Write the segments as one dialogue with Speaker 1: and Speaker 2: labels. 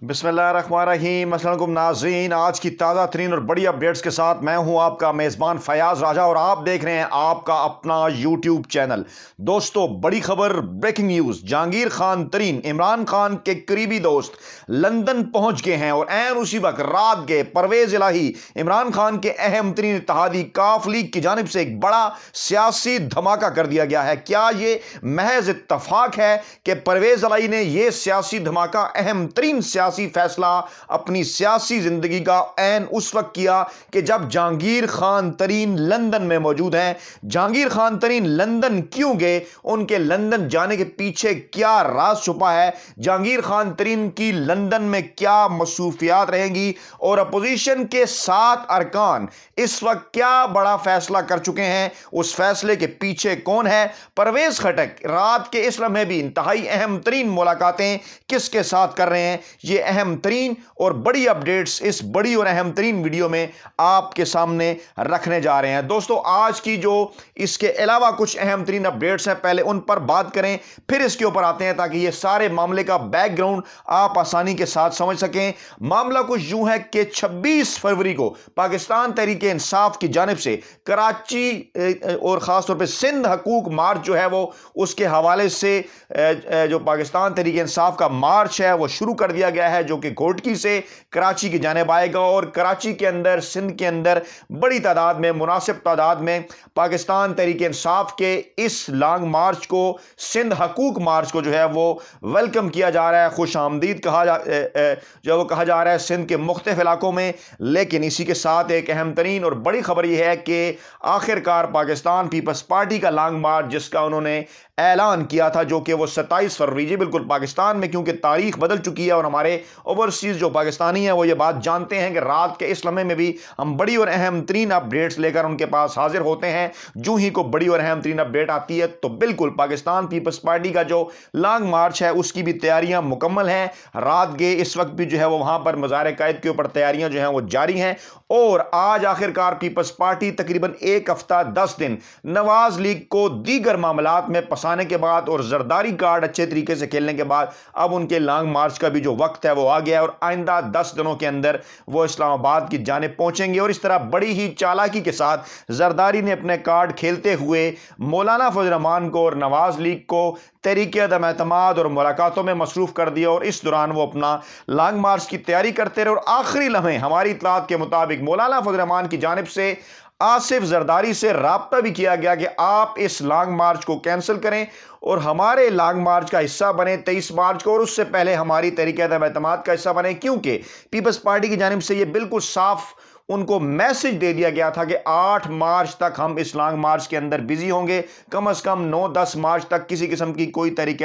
Speaker 1: बिस्मिल्लाहिर्रहमानिर्रहीम। अस्सलाम वालेकुम नाज़रीन, आज की ताज़ा तरीन और बड़ी अपडेट्स के साथ मैं हूं आपका मेज़बान फयाज़ राजा और आप देख रहे हैं आपका अपना यूट्यूब चैनल। दोस्तों, बड़ी खबर, ब्रेकिंग न्यूज़। जहांगीर खान तरीन इमरान खान के करीबी दोस्त लंदन पहुंच गए हैं और ऐन उसी वक्त रात के परवेज़ इलाही इमरान खान के अहम तरीन इत्तेहादी काफ लीग की जानिब से एक बड़ा सियासी धमाका कर दिया गया है। क्या ये महज इत्तफाक है कि परवेज़ इलाही ने यह सियासी धमाका, अहम तरीन सियासी फैसला अपनी सियासी जिंदगी का ऐन उस वक्त किया कि जब जहांगीर खान तरीन लंदन में मौजूद हैं? जहांगीर खान तरीन लंदन क्यों गए? उनके लंदन जाने के पीछे क्या राज छुपा है? जहांगीर खान तरीन की लंदन में क्या मसरूफियात रहेंगी? और अपोजिशन के 7 अरकान इस वक्त क्या बड़ा फैसला कर चुके हैं? उस फैसले के पीछे कौन है? परवेज खटक रात के इस लम्हे भी इंतहाई अहम तरीन मुलाकातें किसके साथ कर रहे हैं? ये अहम तरीन और बड़ी अपडेट्स इस बड़ी और अहम तरीन वीडियो में आपके सामने रखने जा रहे हैं। दोस्तों, आज की जो इसके अलावा कुछ अहम तरीन अपडेट्स हैं, पहले उन पर बात करें, फिर इसके ऊपर आते हैं ताकि ये सारे मामले का बैकग्राउंड आप आसानी के साथ समझ सकें। मामला कुछ यूं है कि 26 फरवरी को पाकिस्तान तहरीक इंसाफ की जानिब से कराची और खासतौर पर सिंध हकूक मार्च जो है वो उसके हवाले से जो पाकिस्तान तहरीक इंसाफ का मार्च है वो शुरू कर दिया गया है, जो कि घोटकी से कराची की जानिब आएगा। और कराची के अंदर, सिंध के अंदर बड़ी तादाद में, मुनासिब तादाद में पाकिस्तान तहरीक इंसाफ के इस लॉन्ग मार्च को, सिंध हकूक मार्च को जो है वो वेलकम किया जा रहा है, खुश आमदीद कहा जा रहा है सिंध के मुख्तलिफ इलाकों में। लेकिन इसी के साथ एक अहम तरीन और बड़ी खबर यह है कि आखिरकार पाकिस्तान पीपल्स पार्टी का लॉन्ग मार्च, जिसका उन्होंने ऐलान किया था, जो कि वो 27 फरवरी, जी बिल्कुल पाकिस्तान में, क्योंकि तारीख बदल चुकी है और हमारे ओवरसीज जो पाकिस्तानी हैं वो ये बात जानते हैं कि रात के इस लम्हे में भी हम बड़ी और अहम तरीन अपडेट्स लेकर उनके पास हाजिर होते हैं। जो ही को बड़ी और अहम तरीन अपडेट आती है तो बिल्कुल पाकिस्तान पीपल्स पार्टी का जो लॉन्ग मार्च है उसकी भी तैयारियां मुकम्मल हैं। रात के इस वक्त भी जो है वो वहां पर मज़ार क़ायद के ऊपर तैयारियां जो हैं वो जारी हैं। और आज आखिरकार पीपल्स पार्टी तकरीबन एक हफ्ता 10 दिन नवाज लीग को दीगर मामलात में फंसाने के बाद और जरदारी कार्ड अच्छे तरीके से खेलने के बाद अब उनके लॉन्ग मार्च का भी जो वक्त है वो आ गया है और आइंदा 10 दिनों के अंदर वो इस्लामाबाद की जानिब पहुंचेंगे। और इस तरह बड़ी ही चालाकी के साथ जरदारी ने अपने कार्ड खेलते हुए मौलाना फजल रहमान को और नवाज लीग को तहरीक अदम एतमाद और मुलाकातों में मसरूफ कर दिया और इस दौरान वो अपना लॉन्ग मार्च की तैयारी करते रहे। और आखिरी लम्हे हमारी इत्तलात के मुताबिक मौलाना फजल रहमान की जानिब से आसिफ जरदारी से राब्ता भी किया गया कि आप इस लॉन्ग मार्च को कैंसिल करें और हमारे लॉन्ग मार्च का हिस्सा बने 23 मार्च को, और उससे पहले हमारी तहरीक अदम एतमाद का हिस्सा बने, क्योंकि पीपल्स पार्टी की जानिब से यह बिल्कुल साफ उनको मैसेज दे दिया गया था कि 8 मार्च तक हम इस लॉन्ग मार्च के अंदर बिजी होंगे। कम से कम 9-10 मार्च तक किसी किस्म की कोई तहरीक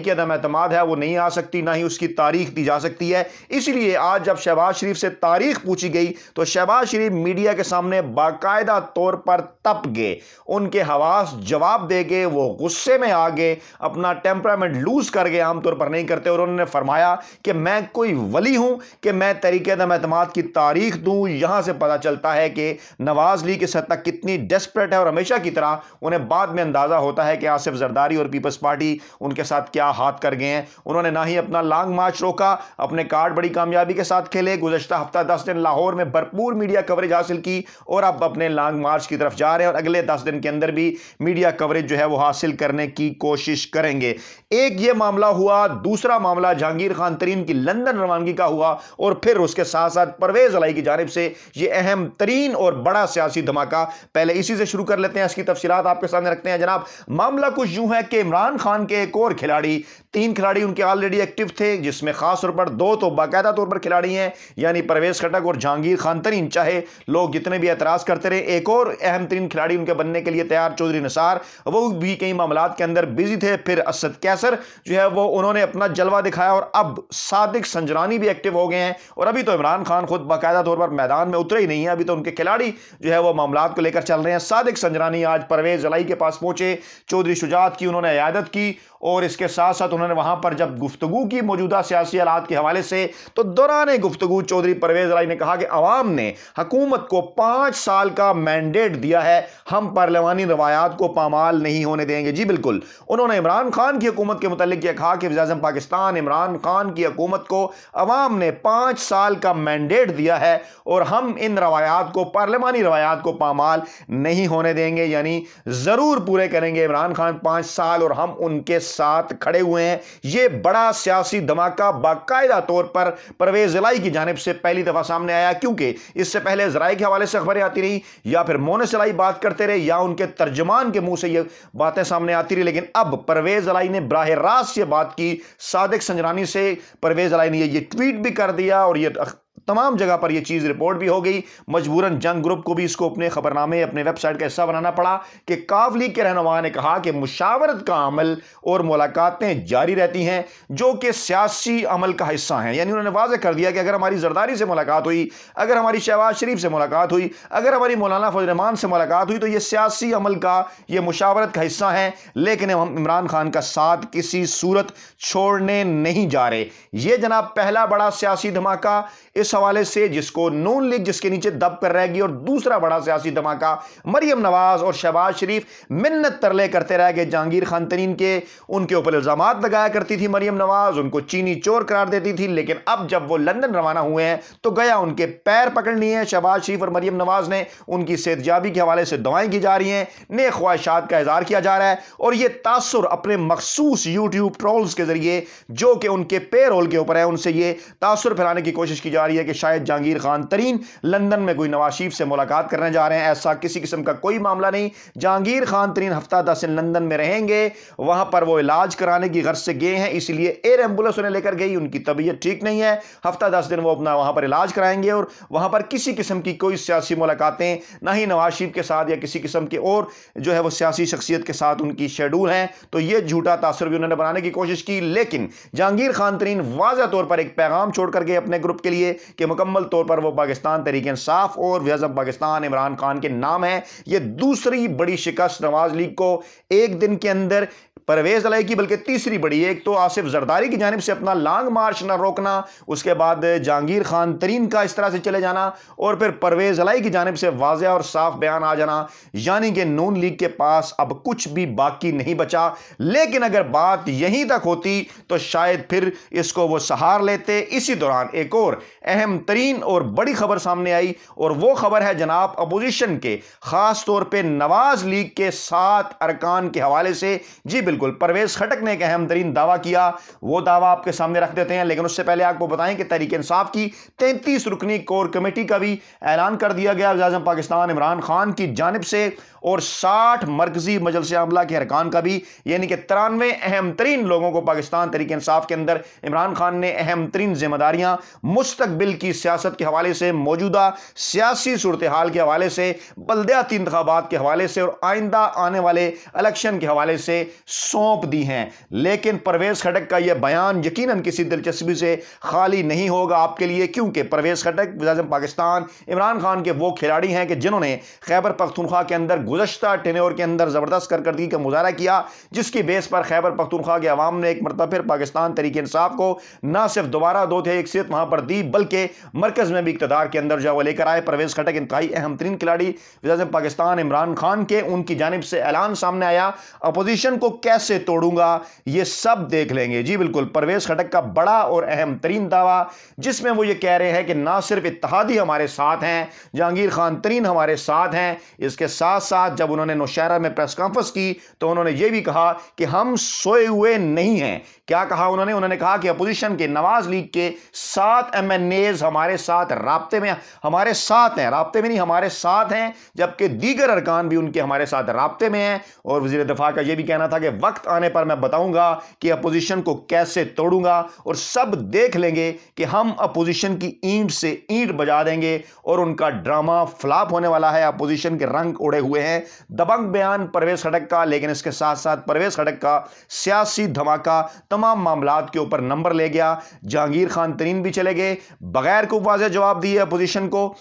Speaker 1: अदम एतमाद है वो नहीं आ सकती, ना ही उसकी तारीख दी जा सकती है। इसलिए आज जब शहबाज शरीफ से तारीख पूछी गई तो शहबाज शरीफ मीडिया के सामने बाकायदा तौर पर तप गए, उनके हवास जवाब दे गए, वो गुस्से में आ गए, अपना टेम्परामेंट लूज कर गए, आमतौर पर नहीं करते। और उन्होंने फरमाया कि मैं कोई वली हूं कि मैं तहरीक अदम एतमाद की तारीख दूं। यहां से पता चलता है कि नवाज लीग की सत्ता कितनी डेस्परेट है और हमेशा की तरह उन्हें बाद में अंदाजा होता है कि आसिफ जरदारी और पीपल्स पार्टी उनके साथ क्या हाथ कर गए हैं। उन्होंने ना ही अपना लॉन्ग मार्च रोका, अपने कार्ड बड़ी कामयाबी के साथ खेले, गुज़श्ता हफ्ता 10 दिन लाहौर में भरपूर मीडिया कवरेज हासिल की और अब अपने लॉन्ग मार्च की तरफ जा रहे हैं और अगले 10 दिन के अंदर भी मीडिया कवरेज जो है वो हासिल करने की कोशिश करेंगे। एक ये मामला हुआ। दूसरा मामला जहांगीर खान तरीन की लंदन रवानगी का हुआ और फिर उसके साथ साथ परवेज की जानिब से यह अहम तरीन और बड़ा सियासी धमाका। पहले इसी से शुरू कर लेते हैं, इसकी तफसीलात आपके सामने रखते हैं। जनाब, मामला कुछ यूं है कि इमरान खान के एक और खिलाड़ी, 3 खिलाड़ी उनके ऑलरेडी एक्टिव थे, जिसमें खास तौर पर 2 तो बाकायदा तौर पर खिलाड़ी हैं, यानी परवेज खटक और जहांगीर खान तरीन। चाहे लोग जितने भी एतराज करते रहे, एक और अहम तरीन खिलाड़ी उनके बनने के लिए तैयार, चौधरी निसार, वो भी कई मामलात के अंदर बिजी थे। फिर असद कैसर जो है वो उन्होंने अपना जलवा दिखाया और अब सादिक संजरानी भी एक्टिव हो गए हैं। और अभी तो इमरान खान खुद बाकायदा तौर पर मैदान में उतरे ही नहीं है, अभी तो उनके खिलाड़ी जो है वो मामलात को लेकर चल रहे हैं। सादिक संजरानी आज परवेज इलाही के पास पहुंचे, चौधरी शुजात की उन्होंने इयादत की और इसके साथ साथ उन्होंने उन्होंने वहां पर जब गुफ्तगू की मौजूदा सियासी हालात के हवाले से, तो दौरान गुफ्तगू चौधरी परवेज इलाही ने कहा कि अवाम ने हुकूमत को 5 साल का मैंडेट दिया है, हम पार्लियामानी रवायात को पामाल नहीं होने देंगे। जी बिल्कुल, उन्होंने इमरान खान की हुकूमत के मुतालिक यह कहा कि वज़ीर-ए-आज़म पाकिस्तान इमरान खान की हुकूमत को अवाम ने 5 साल का मैंडेट दिया है और हम इन रवायात को, पार्लियामानी रवायात को पामाल नहीं होने देंगे, यानी जरूर पूरे करेंगे इमरान खान 5 साल और हम उनके साथ खड़े हुए हैं। यह बड़ा सियासी धमाका बाकायदा तौर पर परवेज इलाही की जानिब से पहली दफा सामने आया, क्योंकि इससे पहले ज़राए के हवाले से खबरें आती रही या फिर मोनिस इलाही बात करते रहे या उनके तर्जमान के मुंह से यह बातें सामने आती रही, लेकिन अब परवेज इलाही ने बराह रास्त यह बात की सादिक संजरानी से। परवेज इलाही ने यह ट्वीट भी कर दिया और यह तमाम जगह पर यह चीज रिपोर्ट भी हो गई। मजबूरन जंग ग्रुप को भी इसको अपने खबरनामे, अपने वेबसाइट का हिस्सा बनाना पड़ा कि काफ लीग के रहनुमा ने कहा कि मुशावरत का अमल और मुलाकातें जारी रहती हैं जो कि सियासी अमल का हिस्सा हैं। यानी उन्होंने वाज़ेह कर दिया कि अगर हमारी जरदारी से मुलाकात हुई, अगर हमारी शहबाज शरीफ से मुलाकात हुई, अगर हमारी मौलाना फजल रहमान से मुलाकात हुई, तो यह सियासी अमल का, यह मुशावरत का हिस्सा है, लेकिन हम इमरान खान का साथ किसी सूरत छोड़ने नहीं जा रहे। यह जनाब पहला बड़ा सियासी धमाका इस हवाले से जिसको नून लीग जिसके नीचे दब कर रहेगी, और दूसरा बड़ा सियासी धमाका मरियम नवाज और शहबाज शरीफ मिन्नत तरले करते रह गए जहांगीर खान तरीन के, उनके ऊपर इल्जामात लगाया करती थी मरियम नवाज, उनको चीनी चोर करार देती थी, लेकिन अब जब वो लंदन रवाना हुए हैं तो गया उनके पैर पकड़ लिए हैं शहबाज शरीफ और मरियम नवाज ने। उनकी सेहतयाबी के हवाले से दुआएं की जा रही हैं, नेक ख्वाहिशात का इजहार किया जा रहा है, और ये तासुर अपने मखसूस यूट्यूब ट्रोल्स के जरिए जो कि उनके पे रोल के ऊपर है, उनसे ये तासुर फैलाने की कोशिश की जा रही है कि शायद जहांगीर खान तरीन लंदन में कोई नवाज शरीफ से मुलाकात करने जा रहे हैं। ऐसा किसी किस्म का कोई मामला नहीं। जहांगीर खान तरीन हफ्ता 10 दिन लंदन में रहेंगे, वहां पर वो इलाज कराने की गर्ज से गए हैं, इसलिए एयर एम्बुलेंस उन्हें लेकर गई, उनकी तबीयत ठीक नहीं है, हफ्ता 10 दिन वो अपना वहां पर इलाज कराएंगे, और वहां पर किसी किस्म की कोई सियासी मुलाकातें ना ही नवाज शरीफ के साथ या किसी किस्म के और जो है वो सियासी शख्सियत के साथ उनकी शेड्यूल है। तो ये झूठा तासुर भी उन्होंने बनाने की कोशिश की, लेकिन जहांगीर खान तरीन वाज़ेह तौर पर एक पैगाम छोड़कर गए अपने ग्रुप के लिए कि मुकम्मल तौर पर वो पाकिस्तान तहरीक इंसाफ और वज़ीर-ए-आज़म पाकिस्तान इमरान खान के नाम है। ये दूसरी बड़ी शिकस्त नवाज लीग को एक दिन के अंदर परवेज इलाही की, बल्कि तीसरी बड़ी। एक तो आसिफ जरदारी की जानिब से अपना लॉन्ग मार्च न रोकना, उसके बाद जहांगीर खान तरीन का इस तरह से चले जाना, और फिर परवेज इलाही की जानिब से वाज़ेह और साफ बयान आ जाना, यानी कि नून लीग के पास अब कुछ भी बाकी नहीं बचा। लेकिन अगर बात यहीं तक होती तो शायद फिर इसको वो सहार लेते। इसी दौरान एक और अहम तरीन और बड़ी खबर सामने आई, और वो खबर है जनाब अपोजिशन के, खास तौर पर नवाज लीग के 7 अरकान के हवाले से। जी बिल्कुल, परवेज खटक ने एक अहम तरीन दावा किया, वो दावा आपके सामने रख देते हैं, लेकिन उससे पहले आपको बताएं कि तहरीक इंसाफ की 33 रुकनी कोर कमेटी का भी ऐलान कर दिया गया वज़ीर-ए-आज़म पाकिस्तान इमरान खान की जानिब से, और 60 मरकजी मजलिस आमला के अरकान का भी, यानी कि 93 अहम तरीन लोगों को पाकिस्तान तहरीक इंसाफ के अंदर इमरान खान ने अहम तरीन जिम्मेदारियां मुस्तकबिल की सियासत के हवाले से, मौजूदा सियासी सूरत हाल के हवाले से, बल्दियाती इंतखाबात के हवाले से और आइंदा आने वाले इलेक्शन के हवाले से सौंप दी हैं। लेकिन परवेज खटक का यह बयान यकीनन किसी दिलचस्पी से खाली नहीं होगा आपके लिए, क्योंकि परवेज खटक वज़ीर-ए-आज़म पाकिस्तान इमरान खान के वो खिलाड़ी हैं कि जिन्होंने खैबर पख्तूनख्वा के अंदर गुज़श्ता टेन्योर के अंदर ज़बरदस्त कारकर्दगी का मुजाहरा किया, जिसकी बेस पर खैबर पख्तूनख्वा के अवाम ने एक मरतबा फिर पाकिस्तान तहरीक इंसाफ को न सिर्फ दोबारा 2/3 अक्सरियत वहां पर दी, बल्कि मरकज में भी इक़्तिदार के अंदर जो लेकर आए। परवेज खटक इंतहाई अहम तरीन खिलाड़ी वज़ीर-ए-आज़म पाकिस्तान इमरान खान के, उनकी जानिब से ऐलान सामने आया, अपोजिशन को कैसे तोड़ूंगा ये सब देख लेंगे। जी बिल्कुल, परवेज खटक का बड़ा और अहम तरीन दावा, जिसमें वो ये कह रहे हैं कि ना सिर्फ इत्तेहादी हमारे साथ हैं, जहांगीर खान तरीन हमारे साथ हैं, इसके साथ साथ जब उन्होंने नौशहरा में प्रेस कॉन्फ्रेंस की तो उन्होंने ये भी कहा कि हम सोए हुए नहीं हैं। क्या कहा उन्होंने कहा कि अपोजिशन के नवाज लीग के 7 MNAs हमारे साथ राब्ते में, हमारे साथ हैं, राब्ते में नहीं हमारे साथ हैं, जबकि दीगर अरकान भी उनके हमारे साथ राब्ते में हैं। और वज़ीर दिफा का यह भी कहना था कि वक्त आने पर मैं बताऊंगा कि अपोजिशन को कैसे तोड़ूंगा, और सब देख लेंगे कि हम अपोजिशन की ईंट से ईंट बजा देंगे, और उनका ड्रामा फ्लॉप होने वाला है। अपोजिशन के रंग उड़े हुए हैं। दबंग बयान परवेज खटक का, लेकिन इसके साथ साथ परवेज खटक का सियासी धमाका तमाम मामलात के ऊपर नंबर ले गया। जहांगीर खान तरीन भी चले गए, بغیر کوئی واضح جواب دیے اپوزیشن کو.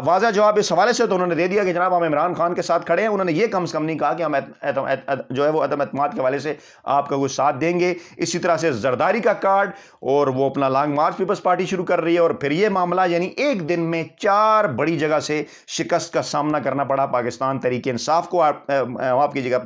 Speaker 1: واضح جواب اس حوالے سے تو انہوں نے دے دیا کہ جناب ہم عمران خان کے ساتھ کھڑے ہیں. انہوں نے یہ کم سے کم نہیں کہا کہ ہم جو ہے وہ عدم اعتماد کے حوالے سے آپ کا کوئی ساتھ دیں گے. اسی طرح سے زرداری کا کارڈ اور وہ اپنا لانگ مارچ پیپلز پارٹی شروع کر رہی ہے. اور پھر یہ معاملہ یعنی ایک دن میں 4 بڑی جگہ سے شکست کا سامنا کرنا پڑا پاکستان تحریک انصاف کو. آپ کی جگہ